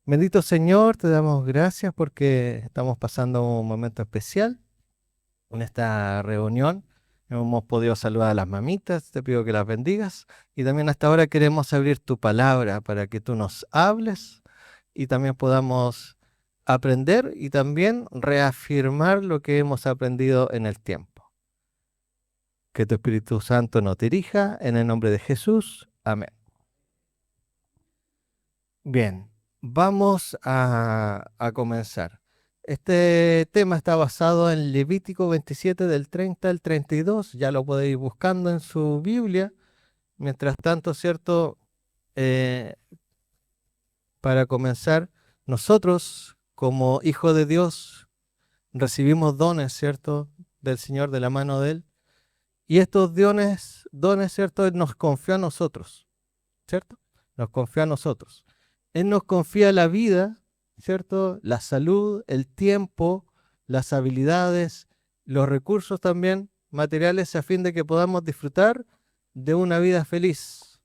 Bendito Señor, te damos gracias porque estamos pasando un momento especial en esta reunión. Hemos podido saludar a las mamitas, te pido que las bendigas. Y también hasta ahora queremos abrir tu palabra para que tú nos hables y también podamos aprender y también reafirmar lo que hemos aprendido en el tiempo. Que tu Espíritu Santo nos dirija en el nombre de Jesús. Amén. Bien, vamos a comenzar. Este tema está basado en Levítico 27 del 30 al 32. Ya lo podéis ir buscando en su Biblia. Mientras tanto, ¿cierto? Eh, para comenzar, nosotros como hijos de Dios recibimos dones, ¿cierto? Del Señor, de la mano de Él. Y estos dones, ¿cierto? Él nos confió a nosotros, ¿cierto? Nos confía a nosotros. Él nos confía la vida, ¿cierto? La salud, el tiempo, las habilidades, los recursos también materiales a fin de que podamos disfrutar de una vida feliz,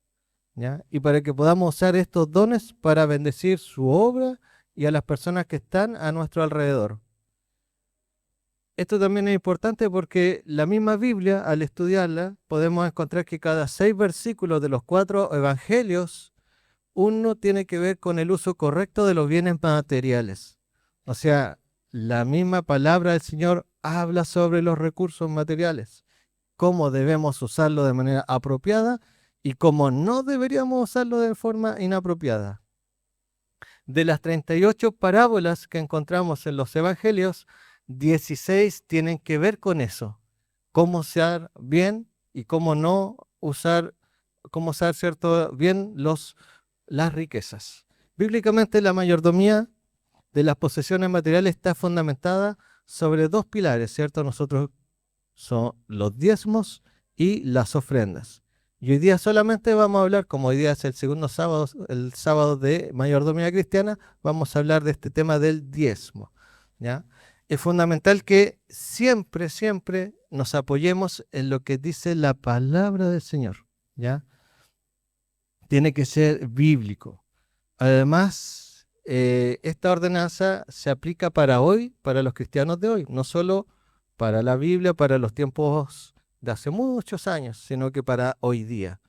¿ya? Y para que podamos usar estos dones para bendecir su obra y a las personas que están a nuestro alrededor. Esto también es importante porque la misma Biblia, al estudiarla, podemos encontrar que cada 6 versículos de los 4 evangelios uno tiene que ver con el uso correcto de los bienes materiales. O sea, la misma palabra del Señor habla sobre los recursos materiales, cómo debemos usarlo de manera apropiada y cómo no deberíamos usarlo de forma inapropiada. De las 38 parábolas que encontramos en los evangelios, 16 tienen que ver con eso, cómo usar bien y cómo no usar, cómo usar cierto bien las riquezas. Bíblicamente la mayordomía de las posesiones materiales está fundamentada sobre dos pilares, ¿cierto? Nosotros son los diezmos y las ofrendas. Y hoy día solamente vamos a hablar, como hoy día es el segundo sábado, el sábado de mayordomía cristiana, vamos a hablar de este tema del diezmo, ¿ya? Es fundamental que siempre, siempre nos apoyemos en lo que dice la palabra del Señor, ¿ya? Tiene que ser bíblico. Además, esta ordenanza se aplica para hoy, para los cristianos de hoy, no solo para la Biblia, para los tiempos de hace muchos años, sino que para hoy día.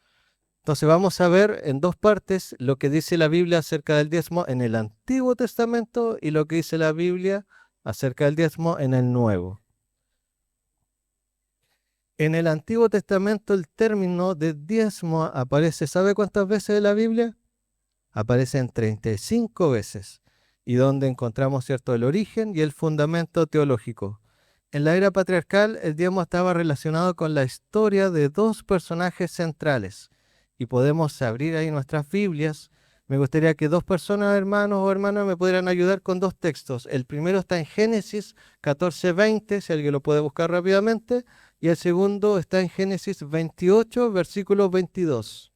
Entonces vamos a ver en dos partes lo que dice la Biblia acerca del diezmo en el Antiguo Testamento y lo que dice la Biblia acerca del diezmo en el Nuevo. En el Antiguo Testamento el término de diezmo aparece, ¿sabe cuántas veces en la Biblia? Aparecen 35 veces, y donde encontramos cierto el origen y el fundamento teológico. En la era patriarcal, el diezmo estaba relacionado con la historia de dos personajes centrales, y podemos abrir ahí nuestras Biblias. Me gustaría que dos personas, hermanos o hermanas, me pudieran ayudar con dos textos. El primero está en Génesis 14:20, si alguien lo puede buscar rápidamente, y el segundo está en Génesis 28, versículo 22.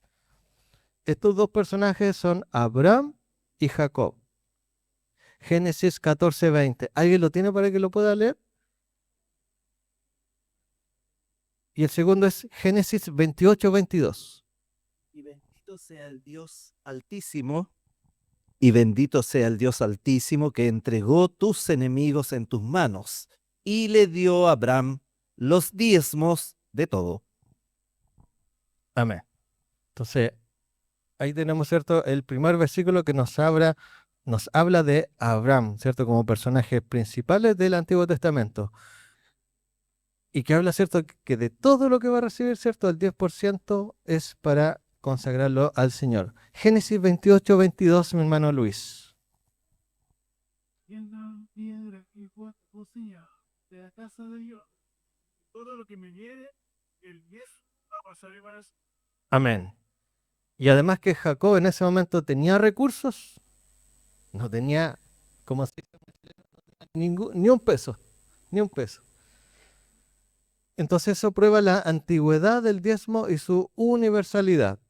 Estos dos personajes son Abraham y Jacob. Génesis 14:20. ¿Alguien lo tiene para que lo pueda leer? Y el segundo es Génesis 28:22. Y bendito sea el Dios Altísimo, y bendito sea el Dios Altísimo que entregó tus enemigos en tus manos, y le dio a Abraham los diezmos de todo. Amén. Entonces, ahí tenemos, ¿cierto? El primer versículo que nos habla de Abraham, ¿cierto? Como personajes principales del Antiguo Testamento. Y que habla, ¿cierto? Que de todo lo que va a recibir, ¿cierto? El 10% es para consagrarlo al Señor. Génesis 28:22, mi hermano Luis. Y en la piedra que posea de la casa de Dios, todo lo que me viene, el 10 va a pasar para Amén. Y además que Jacob en ese momento tenía recursos, no tenía, como se dice, ni un peso, ni un peso. Entonces eso prueba la antigüedad del diezmo y su universalidad.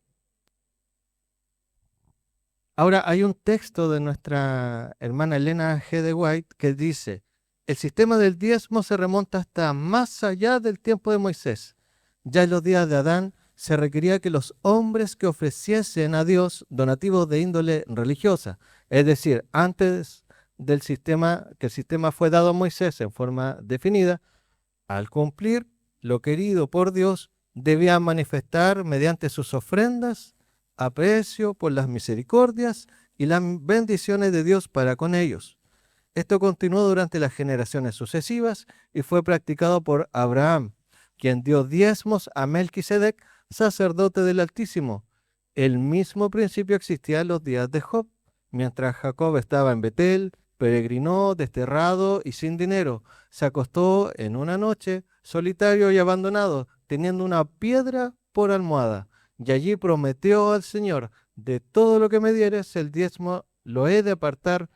Ahora hay un texto de nuestra hermana Elena G. de White que dice, el sistema del diezmo se remonta hasta más allá del tiempo de Moisés. Ya en los días de Adán se requería que los hombres que ofreciesen a Dios donativos de índole religiosa, Es decir, antes del sistema, que el sistema fue dado a Moisés en forma definida, al cumplir lo querido por Dios, debían manifestar mediante sus ofrendas aprecio por las misericordias y las bendiciones de Dios para con ellos. Esto continuó durante las generaciones sucesivas y fue practicado por Abraham, quien dio diezmos a Melquisedec, sacerdote del Altísimo. El mismo principio existía en los días de Job, mientras Jacob estaba en Betel, peregrinó desterrado y sin dinero. Se acostó en una noche, solitario y abandonado, teniendo una piedra por almohada, y allí prometió al Señor: de todo lo que me dieres, el diezmo lo he de apartar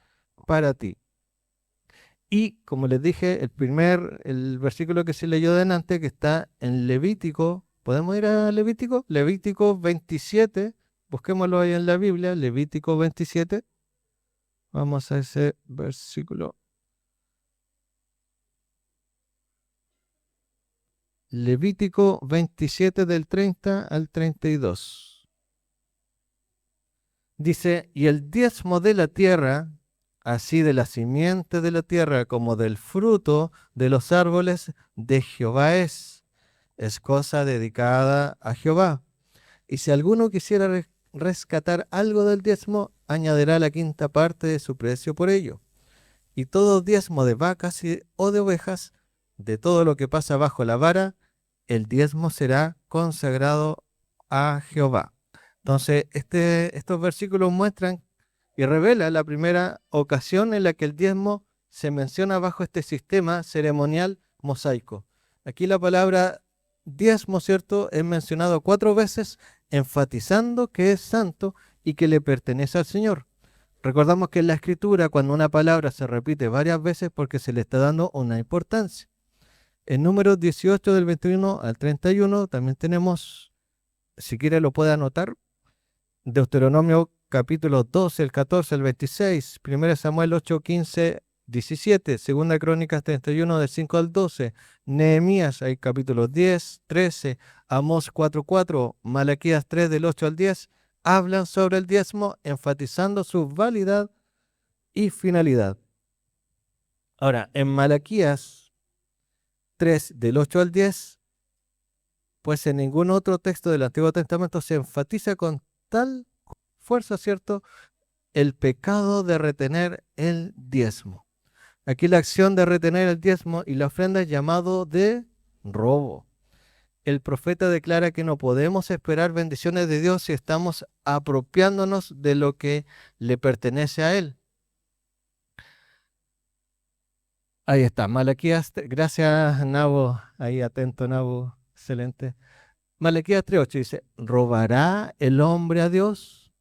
para ti. Y como les dije, el versículo que se leyó delante, que está en Levítico, ¿podemos ir a Levítico? Levítico 27, busquémoslo ahí en la Biblia, Levítico 27. Vamos a ese versículo. Levítico 27 del 30 al 32. Dice: y el diezmo de la tierra, así de la simiente de la tierra como del fruto de los árboles, de Jehová es cosa dedicada a Jehová. Y si alguno quisiera rescatar algo del diezmo, añadirá la quinta parte de su precio por ello. Y todo diezmo de vacas o de ovejas, de todo lo que pasa bajo la vara, el diezmo será consagrado a Jehová. Entonces, estos versículos muestran y revela la primera ocasión en la que el diezmo se menciona bajo este sistema ceremonial mosaico. Aquí la palabra diezmo, ¿cierto?, es mencionado 4 veces, enfatizando que es santo y que le pertenece al Señor. Recordamos que en la Escritura, cuando una palabra se repite varias veces, porque se le está dando una importancia. En Números 18 del 21 al 31 también tenemos, si quiere lo puede anotar, Deuteronomio capítulo 12, el 14, el 26, 1 Samuel 8, 15, 17, 2 Crónicas 31 del 5 al 12, Nehemías hay capítulos 10, 13, Amós 4, 4, Malaquías 3 del 8 al 10, hablan sobre el diezmo, enfatizando su validad y finalidad. Ahora, en Malaquías 3 del 8 al 10, pues en ningún otro texto del Antiguo Testamento se enfatiza con tal fuerza, ¿cierto?, el pecado de retener el diezmo. Aquí la acción de retener el diezmo y la ofrenda es llamado de robo. El profeta declara que no podemos esperar bendiciones de Dios si estamos apropiándonos de lo que le pertenece a Él. Ahí está, Malaquías, gracias Nabo, ahí atento Nabo, excelente. Malaquías 3:8 dice: ¿robará el hombre a Dios?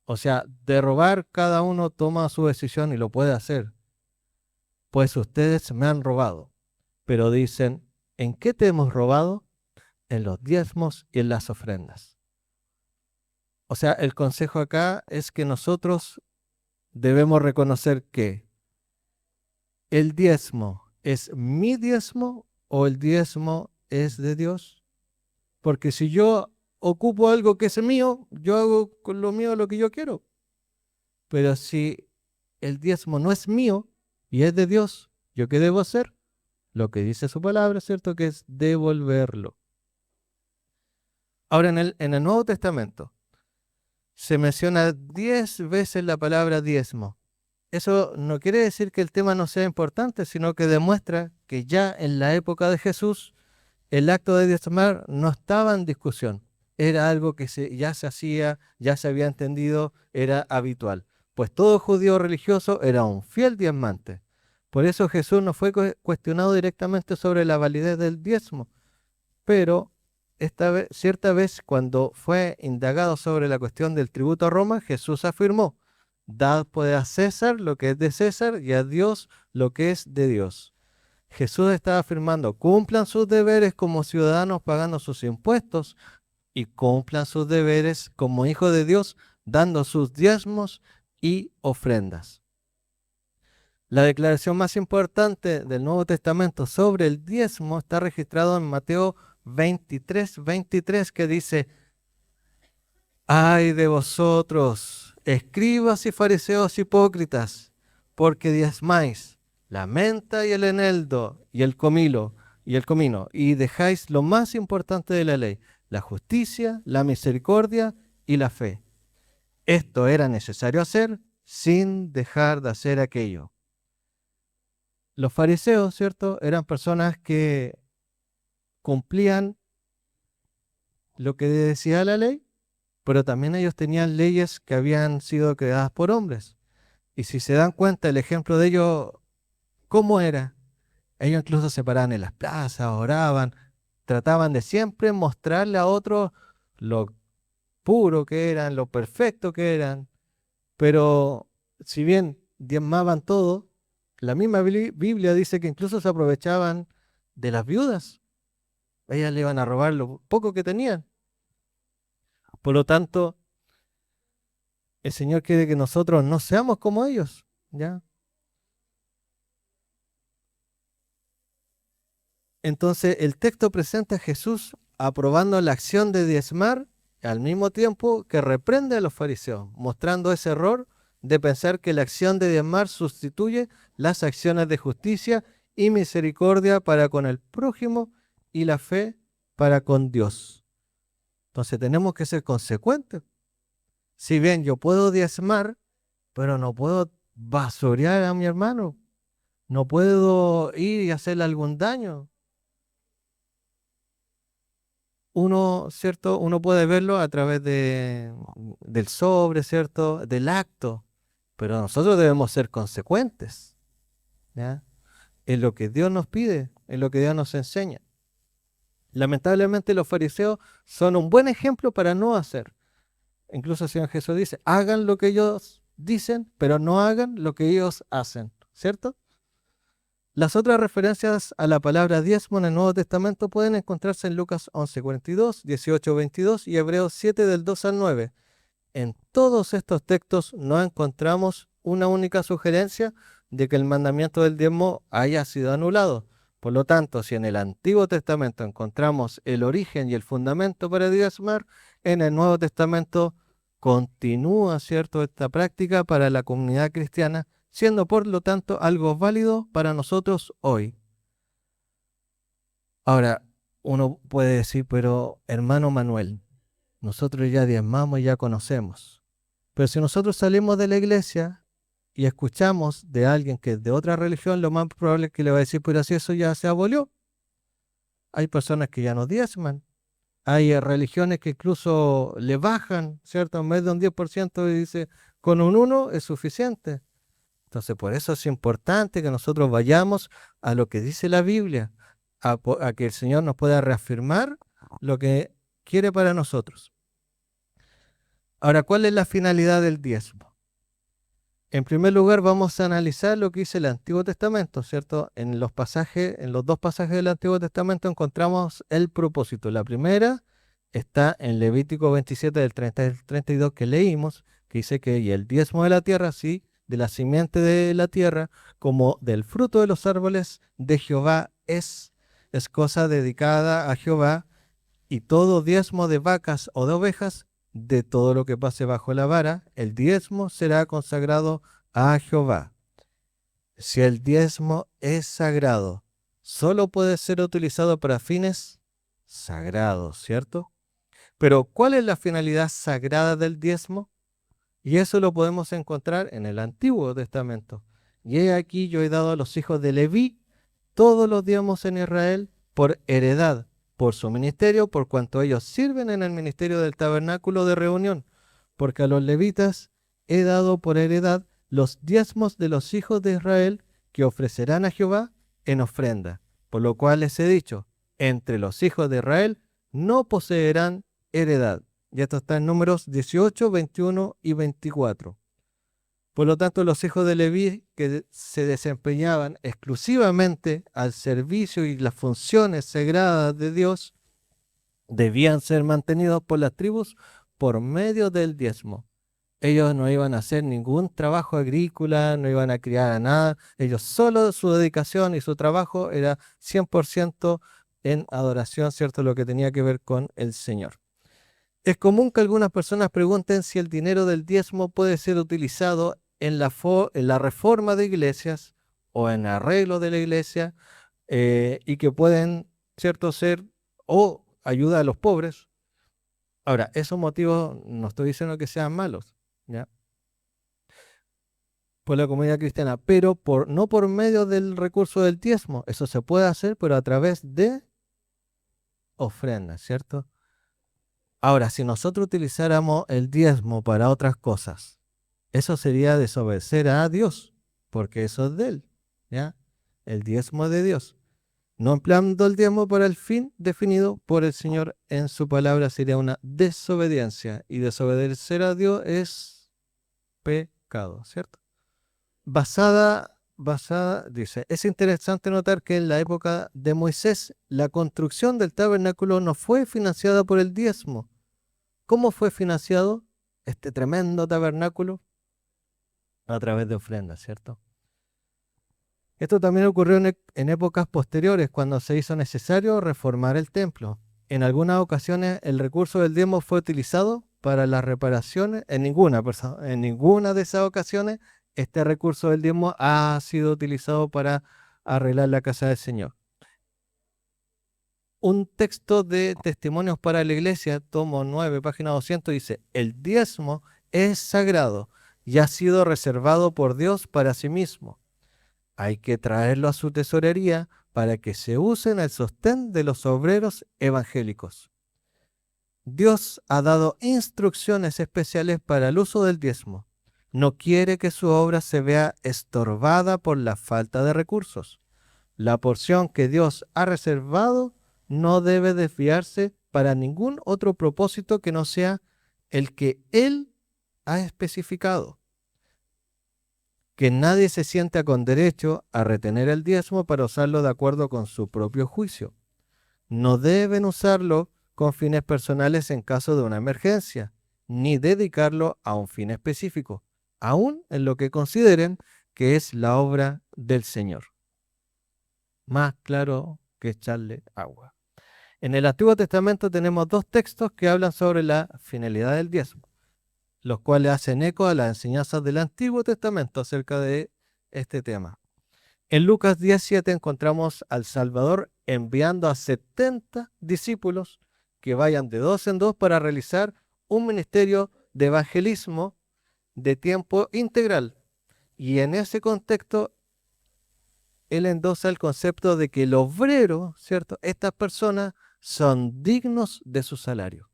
O sea, de robar cada uno toma su decisión y lo puede hacer. Pues ustedes me han robado. Pero dicen: ¿en qué te hemos robado? En los diezmos y en las ofrendas. O sea, el consejo acá es que nosotros debemos reconocer que el diezmo es mi diezmo o el diezmo es de Dios. Porque si yo ocupo algo que es mío, yo hago con lo mío lo que yo quiero. Pero si el diezmo no es mío y es de Dios, ¿yo qué debo hacer? Lo que dice su palabra, ¿cierto? Que es devolverlo. Ahora, en el Nuevo Testamento se menciona 10 veces la palabra diezmo. Eso no quiere decir que el tema no sea importante, sino que demuestra que ya en la época de Jesús el acto de diezmar no estaba en discusión. Era algo que ya se hacía, ya se había entendido, era habitual. Pues todo judío religioso era un fiel diezmante. Por eso Jesús no fue cuestionado directamente sobre la validez del diezmo. Pero cierta vez, cuando fue indagado sobre la cuestión del tributo a Roma, Jesús afirmó: dad pues a César lo que es de César y a Dios lo que es de Dios. Jesús estaba afirmando: cumplan sus deberes como ciudadanos pagando sus impuestos y cumplan sus deberes como hijos de Dios dando sus diezmos y ofrendas. La declaración más importante del Nuevo Testamento sobre el diezmo está registrado en Mateo 23, 23, que dice: ay de vosotros, escribas y fariseos hipócritas, porque diezmáis la menta y el eneldo y el comino, y dejáis lo más importante de la ley, la justicia, la misericordia y la fe. Esto era necesario hacer sin dejar de hacer aquello. Los fariseos, ¿cierto?, eran personas que cumplían lo que decía la ley, pero también ellos tenían leyes que habían sido creadas por hombres. Y si se dan cuenta, el ejemplo de ellos, ¿cómo era? Ellos incluso se paraban en las plazas, oraban, trataban de siempre mostrarle a otros lo puro que eran, lo perfecto que eran. Pero si bien diezmaban todo, la misma Biblia dice que incluso se aprovechaban de las viudas. Ellas le iban a robar lo poco que tenían. Por lo tanto, el Señor quiere que nosotros no seamos como ellos, ¿ya? Entonces, el texto presenta a Jesús aprobando la acción de diezmar al mismo tiempo que reprende a los fariseos, mostrando ese error de pensar que la acción de diezmar sustituye las acciones de justicia y misericordia para con el prójimo y la fe para con Dios. Entonces, tenemos que ser consecuentes. Si bien yo puedo diezmar, pero no puedo basurear a mi hermano, no puedo ir y hacerle algún daño. Uno, ¿cierto? Uno puede verlo a través del sobre, ¿cierto? Del acto, pero nosotros debemos ser consecuentes, ¿ya? En lo que Dios nos pide, en lo que Dios nos enseña. Lamentablemente los fariseos son un buen ejemplo para no hacer. Incluso el Señor Jesús dice, hagan lo que ellos dicen, pero no hagan lo que ellos hacen, ¿cierto? Las otras referencias a la palabra diezmo en el Nuevo Testamento pueden encontrarse en Lucas 11:42, 18:22 y Hebreos 7 del 2 al 9. En todos estos textos no encontramos una única sugerencia de que el mandamiento del diezmo haya sido anulado. Por lo tanto, si en el Antiguo Testamento encontramos el origen y el fundamento para diezmar, en el Nuevo Testamento continúa, ¿cierto?, esta práctica para la comunidad cristiana, siendo por lo tanto algo válido para nosotros hoy. Ahora, uno puede decir, pero hermano Manuel, nosotros ya diezmamos y ya conocemos. Pero si nosotros salimos de la iglesia y escuchamos de alguien que es de otra religión, lo más probable es que le va a decir, pero si eso ya se abolió. Hay personas que ya no diezman. Hay religiones que incluso le bajan, ¿cierto? En vez de un 10% y dice, con un 1 es suficiente. Entonces, por eso es importante que nosotros vayamos a lo que dice la Biblia, a que el Señor nos pueda reafirmar lo que quiere para nosotros. Ahora, ¿cuál es la finalidad del diezmo? En primer lugar, vamos a analizar lo que dice el Antiguo Testamento, ¿cierto? En los dos pasajes del Antiguo Testamento encontramos el propósito. La primera está en Levítico 27 del 30 al 32 que leímos, que dice que y el diezmo de la tierra, sí, de la simiente de la tierra, como del fruto de los árboles de Jehová es cosa dedicada a Jehová, y todo diezmo de vacas o de ovejas, de todo lo que pase bajo la vara, el diezmo será consagrado a Jehová. Si el diezmo es sagrado, solo puede ser utilizado para fines sagrados, ¿cierto? Pero ¿cuál es la finalidad sagrada del diezmo? Y eso lo podemos encontrar en el Antiguo Testamento. Y he aquí yo he dado a los hijos de Leví todos los diezmos en Israel por heredad, por su ministerio, por cuanto ellos sirven en el ministerio del tabernáculo de reunión, porque a los levitas he dado por heredad los diezmos de los hijos de Israel que ofrecerán a Jehová en ofrenda, por lo cual les he dicho, entre los hijos de Israel no poseerán heredad. Y esto está en Números 18, 21 y 24. Por lo tanto, los hijos de Leví que se desempeñaban exclusivamente al servicio y las funciones sagradas de Dios debían ser mantenidos por las tribus por medio del diezmo. Ellos no iban a hacer ningún trabajo agrícola, no iban a criar a nada. Ellos solo su dedicación y su trabajo era 100% en adoración, ¿cierto? Lo que tenía que ver con el Señor. Es común que algunas personas pregunten si el dinero del diezmo puede ser utilizado en la reforma de iglesias o en arreglo de la iglesia, y que pueden, ¿cierto?, ser o ayuda a los pobres. Ahora, esos motivos no estoy diciendo que sean malos, ¿ya?, por la comunidad cristiana, pero no por medio del recurso del diezmo. Eso se puede hacer, pero a través de ofrendas, ¿cierto? Ahora, si nosotros utilizáramos el diezmo para otras cosas, eso sería desobedecer a Dios, porque eso es de Él, ¿ya? El diezmo es de Dios. No empleando el diezmo para el fin definido por el Señor en su palabra sería una desobediencia, y desobedecer a Dios es pecado, ¿cierto? Dice, es interesante notar que en la época de Moisés la construcción del tabernáculo no fue financiada por el diezmo. ¿Cómo fue financiado este tremendo tabernáculo? A través de ofrendas, ¿cierto? Esto también ocurrió en épocas posteriores, cuando se hizo necesario reformar el templo. En algunas ocasiones el recurso del diezmo fue utilizado para las reparaciones. En ninguna de esas ocasiones este recurso del diezmo ha sido utilizado para arreglar la casa del Señor. Un texto de Testimonios para la Iglesia, tomo 9, página 200, dice: el diezmo es sagrado y ha sido reservado por Dios para sí mismo. Hay que traerlo a su tesorería para que se use en el sostén de los obreros evangélicos. Dios ha dado instrucciones especiales para el uso del diezmo. No quiere que su obra se vea estorbada por la falta de recursos. La porción que Dios ha reservado no debe desviarse para ningún otro propósito que no sea el que Él ha especificado. Que nadie se sienta con derecho a retener el diezmo para usarlo de acuerdo con su propio juicio. No deben usarlo con fines personales en caso de una emergencia, ni dedicarlo a un fin específico, aun en lo que consideren que es la obra del Señor. Más claro que echarle agua. En el Antiguo Testamento tenemos dos textos que hablan sobre la finalidad del diezmo, los cuales hacen eco a las enseñanzas del Antiguo Testamento acerca de este tema. En Lucas 17 encontramos al Salvador enviando a 70 discípulos que vayan de dos en dos para realizar un ministerio de evangelismo de tiempo integral. Y en ese contexto, él endosa el concepto de que el obrero, ¿cierto?, estas personas son dignos de su salario,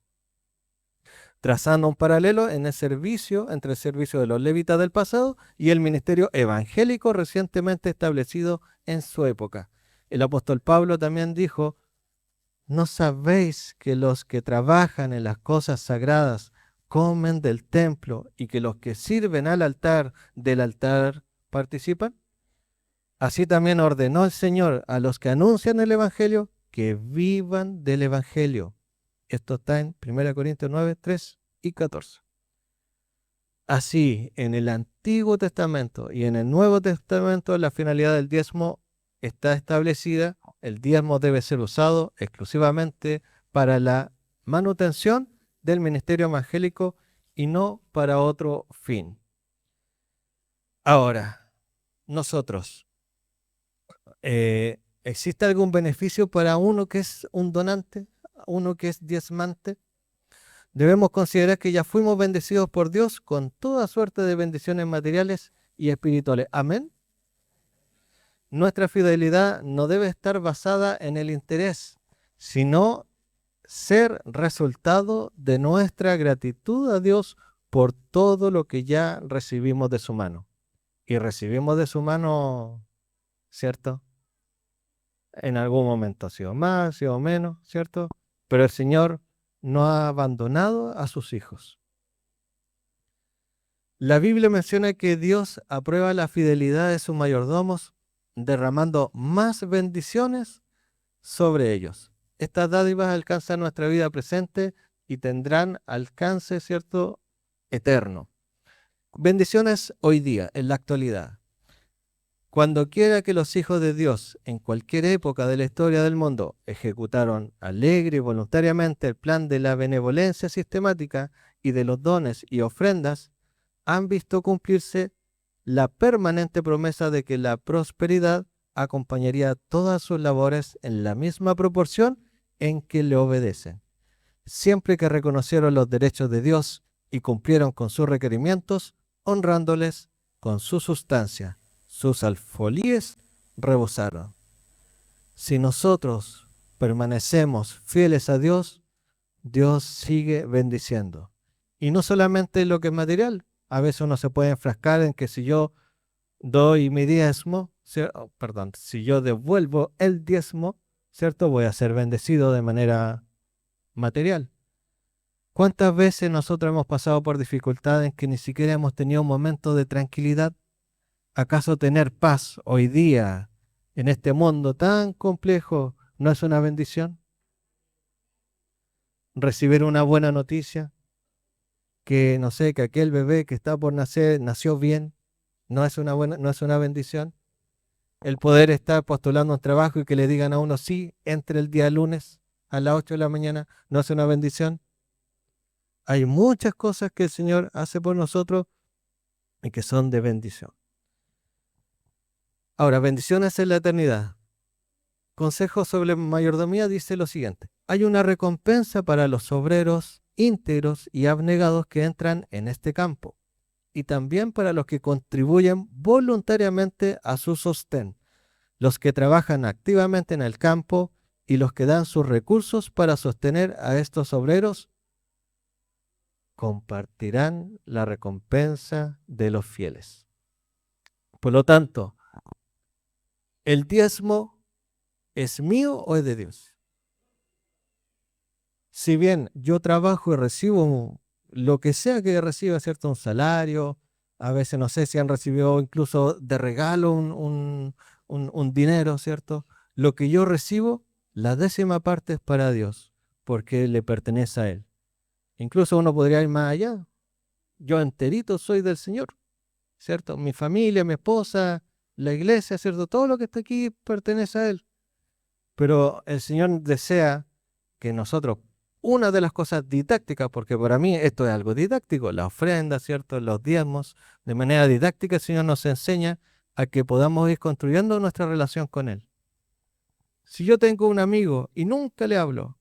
trazando un paralelo en el servicio, entre el servicio de los levitas del pasado y el ministerio evangélico recientemente establecido en su época. El apóstol Pablo también dijo: ¿no sabéis que los que trabajan en las cosas sagradas comen del templo y que los que sirven al altar del altar participan? Así también ordenó el Señor a los que anuncian el evangelio que vivan del evangelio. Esto está en 1 Corintios 9, 3 y 14. Así, en el Antiguo Testamento y en el Nuevo Testamento, la finalidad del diezmo está establecida. El diezmo debe ser usado exclusivamente para la manutención del ministerio evangélico y no para otro fin. Ahora, nosotros, ¿existe algún beneficio para uno que es un donante, uno que es diezmante? Debemos considerar que ya fuimos bendecidos por Dios con toda suerte de bendiciones materiales y espirituales. Amén. Nuestra fidelidad no debe estar basada en el interés, sino ser resultado de nuestra gratitud a Dios por todo lo que ya recibimos de su mano. Y recibimos de su mano, ¿cierto? En algún momento ha sido más, ha sido menos, ¿cierto? Pero el Señor no ha abandonado a sus hijos. La Biblia menciona que Dios aprueba la fidelidad de sus mayordomos, derramando más bendiciones sobre ellos. Estas dádivas alcanzan nuestra vida presente y tendrán alcance, ¿cierto?, eterno. Bendiciones hoy día, en la actualidad. Cuando quiera que los hijos de Dios, en cualquier época de la historia del mundo, ejecutaron alegre y voluntariamente el plan de la benevolencia sistemática y de los dones y ofrendas, han visto cumplirse la permanente promesa de que la prosperidad acompañaría todas sus labores en la misma proporción en que le obedecen. Siempre que reconocieron los derechos de Dios y cumplieron con sus requerimientos, honrándoles con su sustancia, sus alfolíes rebosaron. Si nosotros permanecemos fieles a Dios, Dios sigue bendiciendo. Y no solamente lo que es material. A veces uno se puede enfrascar en que si yo doy mi diezmo, si yo devuelvo el diezmo, ¿cierto? Voy a ser bendecido de manera material. ¿Cuántas veces nosotros hemos pasado por dificultades en que ni siquiera hemos tenido un momento de tranquilidad? ¿Acaso tener paz hoy día en este mundo tan complejo no es una bendición? Recibir una buena noticia, que no sé, que aquel bebé que está por nacer nació bien, no es una bendición. El poder estar postulando un trabajo y que le digan a uno sí, entre el día lunes a las 8 de la mañana, no es una bendición. Hay muchas cosas que el Señor hace por nosotros y que son de bendición. Ahora, bendiciones en la eternidad. Consejo sobre mayordomía dice lo siguiente: hay una recompensa para los obreros íntegros y abnegados que entran en este campo, y también para los que contribuyen voluntariamente a su sostén, los que trabajan activamente en el campo y los que dan sus recursos para sostener a estos obreros, compartirán la recompensa de los fieles. Por lo tanto, ¿el diezmo es mío o es de Dios? Si bien yo trabajo y recibo lo que sea que reciba, ¿cierto? Un salario, a veces no sé si han recibido incluso de regalo un dinero, ¿cierto? Lo que yo recibo, la 10ª parte es para Dios, porque le pertenece a Él. Incluso uno podría ir más allá. Yo enterito soy del Señor, ¿cierto? Mi familia, mi esposa, la iglesia, ¿cierto? Todo lo que está aquí pertenece a Él. Pero el Señor desea que nosotros, una de las cosas didácticas, porque para mí esto es algo didáctico, la ofrenda, ¿cierto? Los diezmos, de manera didáctica el Señor nos enseña a que podamos ir construyendo nuestra relación con Él. Si yo tengo un amigo y nunca le hablo,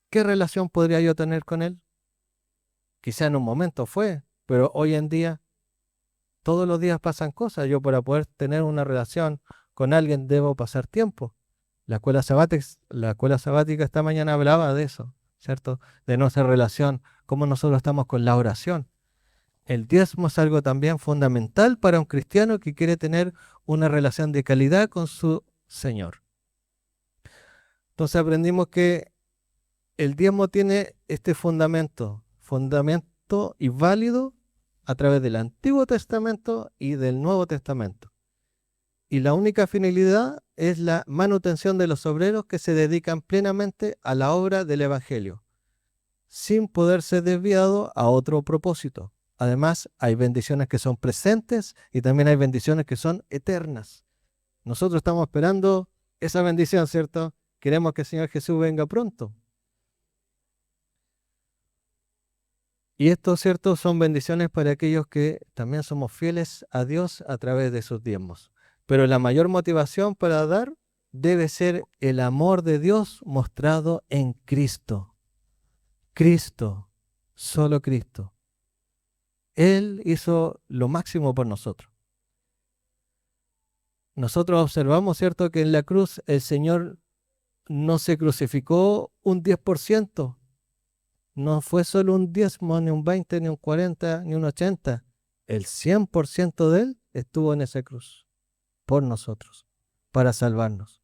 ¿qué relación podría yo tener con él? Quizá en un momento fue, pero hoy en día, todos los días pasan cosas. Yo para poder tener una relación con alguien debo pasar tiempo. La escuela sabática esta mañana hablaba de eso, ¿cierto? De nuestra relación, cómo nosotros estamos con la oración. El diezmo es algo también fundamental para un cristiano que quiere tener una relación de calidad con su Señor. Entonces aprendimos que el diezmo tiene este fundamento y válido a través del Antiguo Testamento y del Nuevo Testamento. Y la única finalidad es la manutención de los obreros que se dedican plenamente a la obra del Evangelio, sin poder ser desviado a otro propósito. Además, hay bendiciones que son presentes y también hay bendiciones que son eternas. Nosotros estamos esperando esa bendición, ¿cierto? Queremos que el Señor Jesús venga pronto. Y esto, ¿cierto?, son bendiciones para aquellos que también somos fieles a Dios a través de sus diezmos. Pero la mayor motivación para dar debe ser el amor de Dios mostrado en Cristo. Cristo, solo Cristo. Él hizo lo máximo por nosotros. Nosotros observamos, ¿cierto?, que en la cruz el Señor no se crucificó un 10%. No fue solo un diezmo, ni un 20, ni un 40, ni un 80. El 100% de Él estuvo en esa cruz por nosotros, para salvarnos.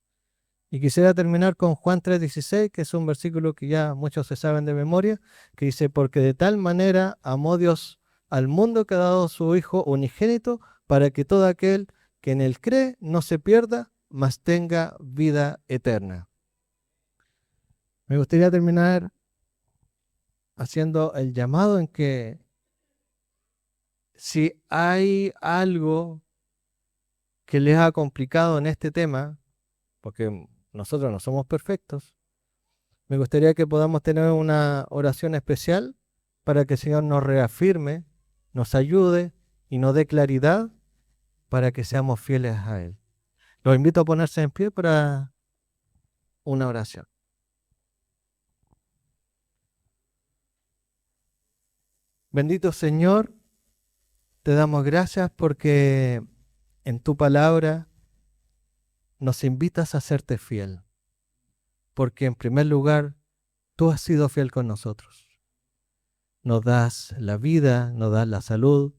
Y quisiera terminar con Juan 3:16, que es un versículo que ya muchos se saben de memoria, que dice: porque de tal manera amó Dios al mundo que ha dado su Hijo unigénito, para que todo aquel que en Él cree no se pierda, mas tenga vida eterna. Me gustaría terminar haciendo el llamado en que si hay algo que les ha complicado en este tema, porque nosotros no somos perfectos, me gustaría que podamos tener una oración especial para que el Señor nos reafirme, nos ayude y nos dé claridad para que seamos fieles a Él. Los invito a ponerse en pie para una oración. Bendito Señor, te damos gracias porque en tu palabra nos invitas a serte fiel, porque en primer lugar tú has sido fiel con nosotros. Nos das la vida, nos das la salud,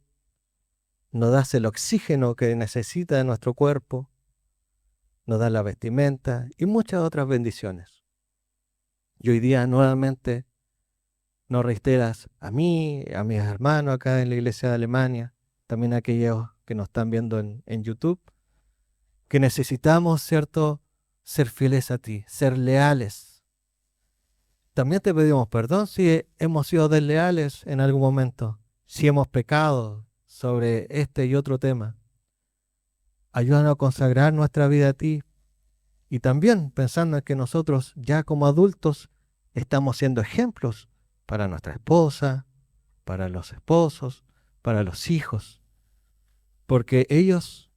nos das el oxígeno que necesita nuestro cuerpo, nos das la vestimenta y muchas otras bendiciones. Y hoy día nuevamente nos reiteras a mí, a mis hermanos acá en la iglesia de Alemania, también a aquellos que nos están viendo en YouTube, que necesitamos, ¿cierto?, ser fieles a ti, ser leales. También te pedimos perdón si hemos sido desleales en algún momento, si hemos pecado sobre este y otro tema. Ayúdanos a consagrar nuestra vida a ti y también pensando en que nosotros ya como adultos estamos siendo ejemplos para nuestra esposa, para los esposos, para los hijos, porque ellos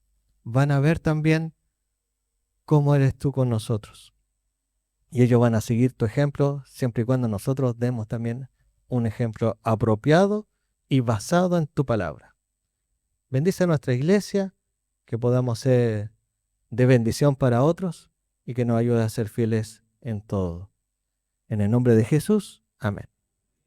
van a ver también cómo eres tú con nosotros. Y ellos van a seguir tu ejemplo siempre y cuando nosotros demos también un ejemplo apropiado y basado en tu palabra. Bendice a nuestra iglesia, que podamos ser de bendición para otros y que nos ayude a ser fieles en todo. En el nombre de Jesús, amén.